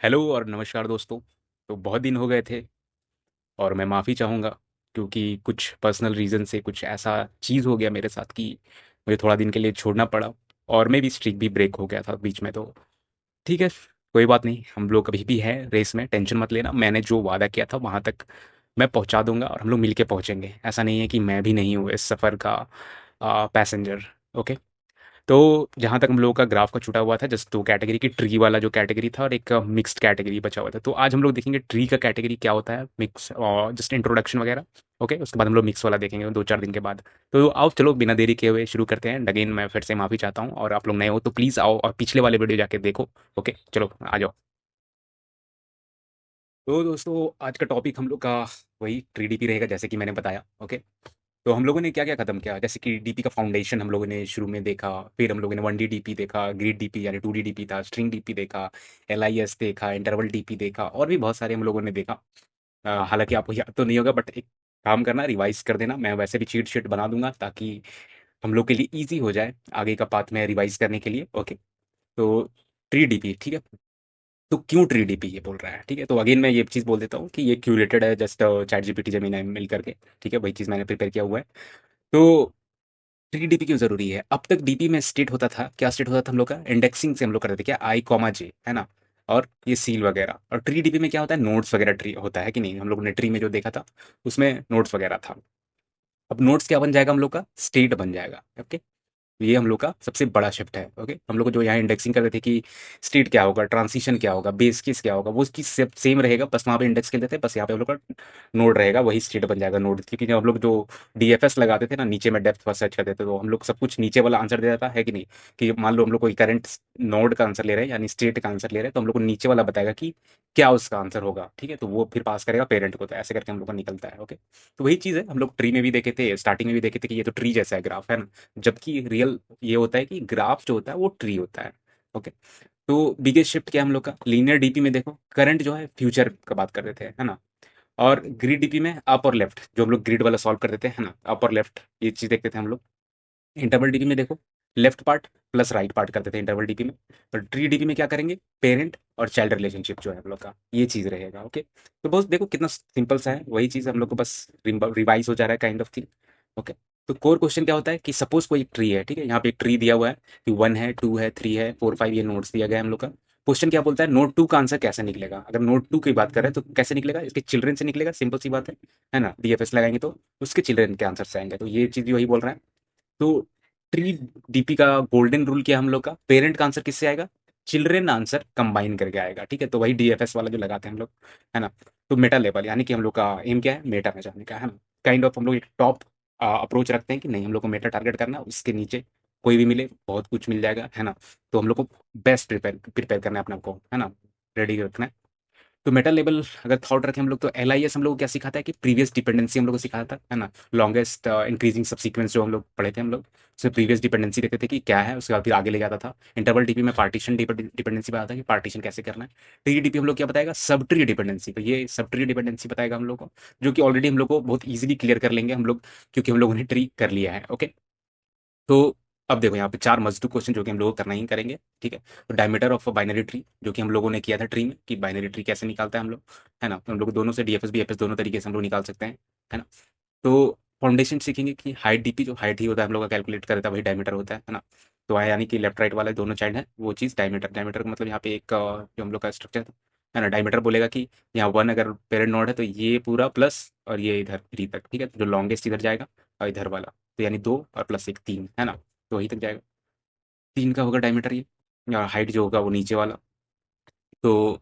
Hello और नमस्कार दोस्तों। तो बहुत दिन हो गए थे और मैं माफ़ी चाहूँगा क्योंकि कुछ पर्सनल रीज़न से कुछ ऐसा चीज़ हो गया मेरे साथ कि मुझे थोड़ा दिन के लिए छोड़ना पड़ा और मैं भी स्ट्रीक भी ब्रेक हो गया था बीच में। तो ठीक है, कोई बात नहीं, हम लोग अभी भी हैं रेस में, टेंशन मत लेना। मैंने जो वादा किया था वहाँ तक मैं पहुँचा दूंगा और हम लोग मिल के पहुँचेंगे। ऐसा नहीं है कि मैं भी नहीं हूँ इस सफ़र का पैसेंजर। ओके। तो जहाँ तक हम लोगों का ग्राफ का छूटा हुआ था, जस्ट दो कैटेगरी की, ट्री वाला जो कैटेगरी था और एक मिक्स्ड कैटेगरी बचा हुआ था। तो आज हम लोग देखेंगे ट्री का कैटेगरी क्या होता है, मिक्स और जस्ट इंट्रोडक्शन वगैरह। ओके, उसके बाद हम लोग मिक्स वाला देखेंगे 2-4 दिन के बाद। तो आओ चलो बिना देरी किए हुए शुरू करते हैं। अगेन मैं फिर से माफ़ी चाहता हूँ और आप लोग नए हो तो प्लीज़ आओ और पिछले वाले वीडियो जाके देखो। ओके चलो आ जाओ। तो दोस्तों आज का टॉपिक हम लोग का वही ट्री डीपी रहेगा, जैसे कि मैंने बताया। ओके। तो हम लोगों ने क्या क्या खत्म किया, जैसे कि डीपी का फाउंडेशन हम लोगों ने शुरू में देखा। फिर हम लोगों ने 1D डीपी देखा, ग्रिड डीपी यानी 2D डीपी था, स्ट्रिंग डीपी देखा, LIS देखा, इंटरवल डीपी देखा और भी बहुत सारे हम लोगों ने देखा। हालांकि आपको याद तो नहीं होगा, बट एक काम करना, रिवाइज कर देना। मैं वैसे भी चीट शीट बना दूंगा ताकि हम लोग के लिए ईजी हो जाए आगे का पाथ में रिवाइज करने के लिए। ओके। तो ट्री डीपी ठीक है। तो क्यों ट्री डीपी ये बोल रहा है, ठीक है। तो अगेन मैं ये चीज़ बोल देता हूँ कि ये क्यूरेटेड है, जस्ट चैट जीपीटी जेमिनी मिल करके। ठीक है, वही चीज़ मैंने प्रिपेयर किया हुआ है। तो ट्री डीपी क्यों जरूरी है। अब तक डीपी में स्टेट होता था, क्या स्टेट होता था हम लोग का, इंडेक्सिंग से हम लोग करते थे क्या, I, J है ना, और ये सील वगैरह। और ट्री डीपी में क्या होता है, नोड्स वगैरह ट्री होता है कि नहीं। हम लोग ने ट्री में जो देखा था उसमें नोड्स वगैरह था। अब नोड्स क्या बन जाएगा, हम लोग का स्टेट बन जाएगा। ओके। ये हम लोग का सबसे बड़ा शिफ्ट है। ओके, हम लोग को जो यहाँ इंडेक्सिंग कर रहे थे कि स्टेट क्या होगा, ट्रांजिशन क्या होगा, बेस केस क्या होगा, वो चीज़ सेम रहेगा, बस वहाँ पे इंडेक्स खेलते थे, बस यहाँ पे हम लोग का नोड रहेगा, वही स्टेट बन जाएगा नोड। क्योंकि जब हम लोग जो DFS लगाते थे ना, नीचे में डेप्थ फर्स्ट सर्च करते थे, तो हम लोग सब कुछ नीचे वाला आंसर दे देता है कि नहीं। कि मान लो हम लोग कोई करंट नोड का आंसर ले रहे हैं यानी स्टेट का आंसर ले रहे हैं, तो हम लोग को नीचे वाला बताएगा कि क्या उसका आंसर होगा। ठीक है, तो वो फिर पास करेगा पेरेंट को। तो ऐसे करके हम लोग को निकलता है। ओके। तो वही चीज़ है, हम लोग ट्री में भी देखे थे, स्टार्टिंग में भी देखे थे कि ये तो ट्री जैसा है ग्राफ, है ना। जबकि रियल ये होता है कि ग्राफ जो होता है वो ट्री होता है। ओके। तो बिगेस्ट शिफ्ट क्या है हम लोग का, लीनियर डीपी में देखो करंट जो है फ्यूचर का बात कर रहे थे, है ना। और ग्रिड डीपी में अप और लेफ्ट, जो हम लोग ग्रिड वाला सॉल्व करते थे, है ना, अप और लेफ्ट ये चीज देखते थे हम लोग। इंटरवल डीपी में देखो left part plus right part करते थे इंटरवल डीपी में। और ट्री डीपी में क्या करेंगे, पेरेंट और चाइल्ड रिलेशनशिप जो है हम लोग का, ये चीज रहेगा। ओके। तो बस देखो कितना सिंपल सा है, वही चीज हम लोग को बस रिवाइज हो जा रहा है काइंड ऑफ थिंग। ओके। तो कोर क्वेश्चन क्या होता है कि सपोज कोई एक ट्री है, ठीक है, यहाँ पे एक ट्री दिया हुआ है कि 1 है, 2 है, 3 है, 4, 5, ये नोट्स दिया गया है हम लोग का। क्वेश्चन क्या बोलता है, नोड 2 का आंसर कैसे निकलेगा। अगर नोड 2 की बात करें तो कैसे निकलेगा, इसके चिल्ड्रन से निकलेगा, सिंपल सी बात है ना। DFS लगाएंगे तो उसके चिल्ड्रन के आंसर से आएंगे। तो ये चीज भी वही बोल रहा है। तो ट्री डीपी का गोल्डन रूल क्या है हम लोग का, पेरेंट का आंसर किससे आएगा, चिल्ड्रन आंसर कंबाइन करके आएगा। ठीक है, तो वही DFS वाला जो लगाते हैं हम लोग, है ना। तो मेटा लेवल यानी कि हम लोग का एम क्या है, मेटा में जाने का, है ना। काइंड ऑफ हम लोग एक टॉप अप्रोच रखते हैं कि नहीं, हम लोग को मेटा टारगेट करना है, उसके नीचे कोई भी मिले बहुत कुछ मिल जाएगा, है ना। तो हम लोग को बेस्ट प्रिपेयर प्रिपेयर करना है अपने आप को, है ना, रेडी रखना है। तो मेटा लेवल अगर थॉट रखें हम लोग, तो LIS हम लोग को क्या सिखाता है कि प्रीवियस डिपेंडेंसी हम लोग को सिखाता है ना। लॉन्गेस्ट इंक्रीजिंग सबसीक्वेंस जो हम लोग पढ़े थे हम लोग, उसमें प्रीवियस डिपेंडेंसी देखते थे कि क्या है, उसके बाद फिर आगे ले जाता था। इंटरवल डीपी में पार्टीशन डिपेंडेंसी बताता है कि पार्टीशन कैसे करना है। ट्री डीपी हम लोग क्या बताएगा, सब ट्री डिपेंडेंसी। तो ये सब ट्री डिपेंडेंसी बताएगा हम लोग को, जो कि ऑलरेडी हम लोग को बहुत ईजिली क्लियर कर लेंगे हम लोग, क्योंकि हम लोगों ने ट्री कर लिया है। ओके। तो अब देखो यहाँ पे 4 मजदूर क्वेश्चन जो कि हम लोग करना ही करेंगे। ठीक है। तो डायमीटर ऑफ बाइनरी ट्री जो कि हम लोगों ने किया था ट्री में, कि बाइनरी ट्री कैसे निकालता है हम लोग, है ना। तो हम लोग दोनों से DFS BFS दोनों तरीके से हम लोग निकाल सकते हैं, है ना। तो फाउंडेशन सीखेंगे कि हाइट डीपी जो हाइट ही होता है हम लोग का कैलकुलेट करता है, वही डायमीटर होता है ना। तो यानी कि लेफ्ट राइट वाले दोनों चाइल्ड है वो चीज़ डायमीटर। डायमीटर का मतलब यहाँ पे एक जो हम लोग का स्ट्रक्चर है ना, डायमीटर बोलेगा कि यहाँ 1 अगर पेरेंट नोड है तो ये पूरा प्लस और ये इधर 3 तक। ठीक है, तो जो लॉन्गेस्ट इधर जाएगा और इधर वाला, तो यानी 2 और प्लस 1 3, है ना। तो वहीं तक जाएगा, 3 का होगा डायमीटर ये। और हाइट जो होगा वो नीचे वाला। तो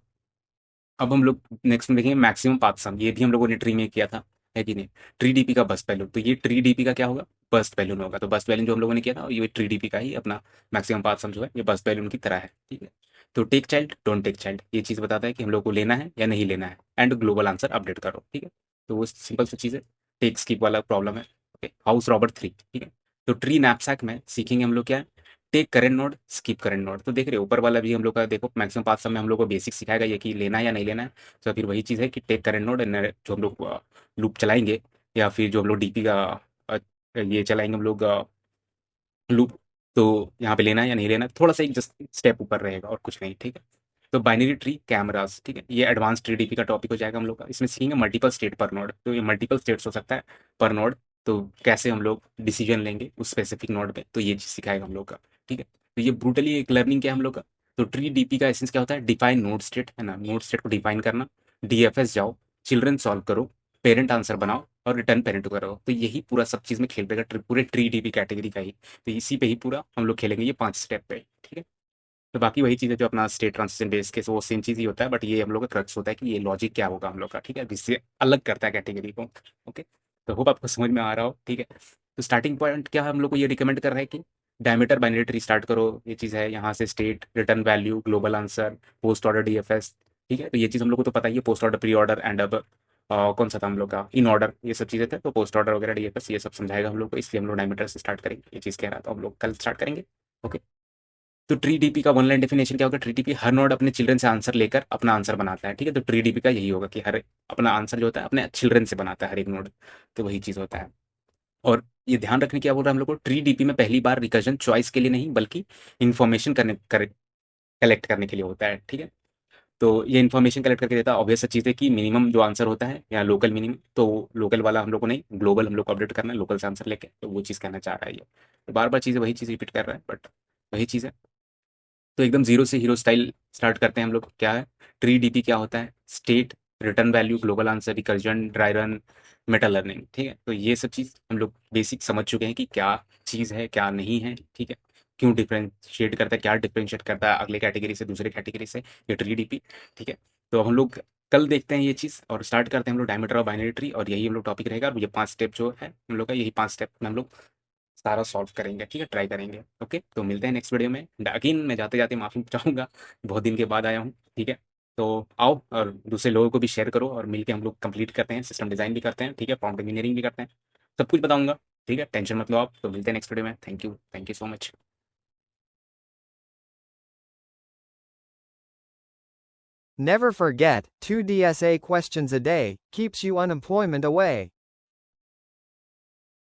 अब हम लोग नेक्स्ट में देखेंगे मैक्सिमम पाथ सम, ये भी हम लोगों ने ट्री में किया था, है कि नहीं। ट्री डीपी का बस्ट वैल्यू, तो ये ट्री डीपी का क्या होगा, बस्ट वैल्यू में होगा। तो बस्ट वैल्यू जो हम लोगों ने किया था ये ट्री डीपी का ही अपना मैक्सिमम पाथ सम जो है, ये बस्ट वैल्यू की तरह है। ठीक है। तो take child don't take child ये चीज़ बताता है कि हम लोग को लेना है या नहीं लेना है, एंड ग्लोबल आंसर अपडेट करो। ठीक है। तो वो सिंपल सी चीज़ है, टेक स्किप वाला प्रॉब्लम है। Okay, house Robert 3। ठीक है। तो ट्री नैपसैक में सीखेंगे हम लोग क्या है, take current node skip current node. तो देख रहे हो ऊपर वाला भी हम लोग का देखो, मैक्सिमम पाथ सम में हम लोग को बेसिक सिखाएगा ये कि लेना है या नहीं लेना है। तो फिर वही चीज़ है कि टेक करंट नोड जो हम लोग लूप चलाएंगे, या फिर जो हम लोग डीपी का अ, ये चलाएंगे हम लोग लूप। तो यहाँ पे लेना है या नहीं लेना है, थोड़ा सा एक जस्ट स्टेप ऊपर रहेगा और कुछ नहीं। ठीक है। तो बाइनरी ट्री कैमरास, ठीक है, ये एडवांस ट्री डीपी का टॉपिक हो जाएगा हम लोग का। इसमें सीखेंगे मल्टीपल स्टेट पर नोड, तो ये मल्टीपल स्टेट्स हो सकता है पर नोड, तो कैसे हम लोग डिसीजन लेंगे उस स्पेसिफिक नोड पे, तो ये चीज़ सिखाएगा हम लोग का। ठीक है, तो ये ब्रूटली एक लर्निंग क्या है हम लोग का। तो ट्री डीपी का एसेंस क्या होता है, डिफाइन नोड स्टेट, है ना, नोड स्टेट को डिफाइन करना, डीएफएस जाओ, चिल्ड्रन सॉल्व करो, पेरेंट आंसर बनाओ और रिटर्न पेरेंट करो, तो यही पूरा सब चीज़ में खेल पेगा पूरे ट्री डीपी कैटेगरी का ही। तो इसी पे ही पूरा हम लोग खेलेंगे ये 5 स्टेप पे। ठीक है, तो बाकी वही चीज़ है जो अपना स्टेट ट्रांजिशन बेस के, वो सेम चीज़ ही होता है, बट ये हम लोग का क्रक्स होता है कि ये लॉजिक क्या होगा हम लोग का। ठीक है, जिससे अलग करता है कैटेगरी को। ओके, तो होप आपको समझ में आ रहा हो। ठीक है, तो स्टार्टिंग पॉइंट क्या हम लोग को ये रिकमेंड कर रहा है कि डायमीटर बाइनरी ट्री स्टार्ट करो, ये चीज़ है, यहाँ से state, return value, global answer, post order DFS. ठीक है, तो ये चीज़ हम लोग को तो पता ही है, post order, pre order and अब कौन सा था हम लोग का, इन ऑर्डर, ये सब चीज़ें थे। तो पोस्ट ऑर्डर वगैरह डीएफएस ये सब समझाएगा हम लोग को, इसलिए हम लोग डायमीटर से स्टार्ट करेंगे, ये चीज़ कह रहा था, हम लोग कल स्टार्ट करेंगे। ओके, तो ट्री डीपी का वन लाइन डेफिनेशन क्या होगा, ट्री डीपी हर नोड अपने चिल्ड्रन से आंसर लेकर अपना आंसर बनाता है। ठीक है, तो ट्री डीपी का यही होगा कि हर अपना आंसर जो होता है अपने चिल्ड्रन से बनाता है हर एक नोड, तो वही चीज़ होता है। और ये ध्यान रखने क्या बोल रहा है हम लोग को, ट्री डीपी में पहली बार रिकर्जन चॉइस के लिए नहीं बल्कि इन्फॉर्मेशन कलेक्ट करने के लिए होता है। ठीक है, तो ये इन्फॉर्मेशन कलेक्ट करके देता है। ऑब्वियस चीज़ है कि मिनिमम जो आंसर होता है या लोकल मिनिमम, तो लोकल वाला हम लोग को नहीं, ग्लोबल हम लोग को अपडेट करना है लोकल से आंसर लेके, तो वो चीज़ कहना चाह रहा है ये। तो बार बार चीज़ें वही चीज़ रिपीट कर रहा है, बट वही चीज़ है। तो एकदम जीरो से हीरो स्टाइल स्टार्ट करते हैं हम लोग। क्या है ट्री डीपी, क्या होता है, state, return value, global answer, recursion, dry run, Meta learning. ठीक है, तो ये सब चीज़ हम लोग बेसिक समझ चुके हैं कि क्या चीज़ है क्या नहीं है। ठीक है, क्यों डिफ्रेंशिएट करता है, क्या डिफ्रेंशिएट करता है अगले कैटेगरी से दूसरे कैटेगरी से, ये ट्री डीपी। ठीक है, तो हम लोग कल देखते हैं ये चीज़ और स्टार्ट करते हैं हम लोग डायमीटर और बाइनरी ट्री, और यही हम लोग टॉपिक रहेगा। और ये 5 स्टेप जो है हम लोग का, यही 5 स्टेप में हम लोग सारा सॉल्व करेंगे। ठीक है, ट्राई करेंगे। ओके, तो मिलते हैं नेक्स्ट वीडियो में। अगेन मैं जाते जाते माफ़ी चाहूँगा, बहुत दिन के बाद आया हूँ। ठीक है, तो आओ और दूसरे लोगों को भी शेयर करो, और मिलके हम लोग कंप्लीट करते हैं, सिस्टम डिज़ाइन भी करते हैं। ठीक है, प्रॉम्प्ट इंजीनियरिंग भी करते हैं, सब कुछ बताऊँगा। ठीक है, टेंशन मत लो आप। तो मिलते हैं नेक्स्ट वीडियो में। Thank you so much. Never forget, 2 DSA questions a day keeps you unemployment away.